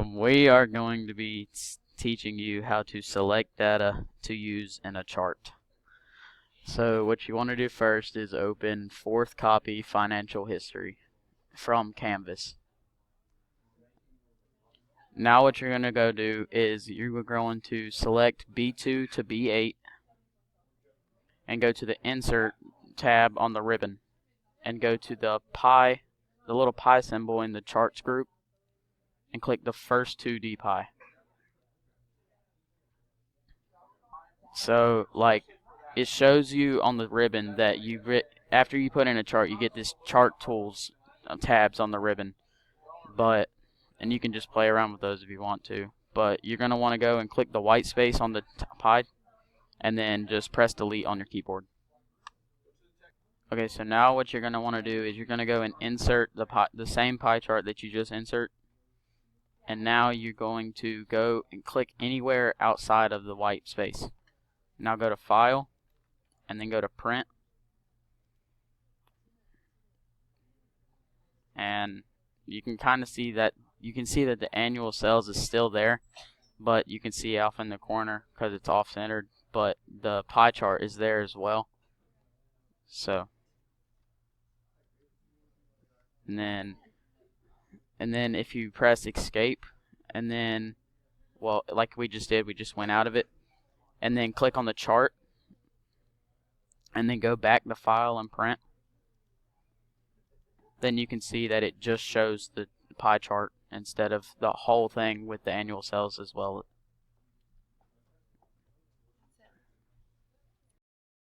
We are going to be teaching you how to select data to use in a chart. So what you want to do first is open fourth copy financial history from Canvas. Now what you're going to go do is you're going to select B2 to B8 and go to the Insert tab on the ribbon and go to the little pie symbol in the charts group and click the first 2D pie. So like it shows you on the ribbon that after you put in a chart you get this chart tools tabs on the ribbon, and you can just play around with those if you want to, but you're going to want to go and click the white space on the pie and then just press delete on your keyboard. Okay, so now what you're going to want to do is you're going to go and insert the same pie chart that you just insert, and now you're going to go and click anywhere outside of the white space. Now go to File and then go to Print, and you can kind of see that the annual sales is still there, but you can see off in the corner because it's off centered, but the pie chart is there as well. So and then if you press escape and then, well, like we just did, we just went out of it, and then click on the chart and then go back to File and Print, then you can see that it just shows the pie chart instead of the whole thing with the annual sales as well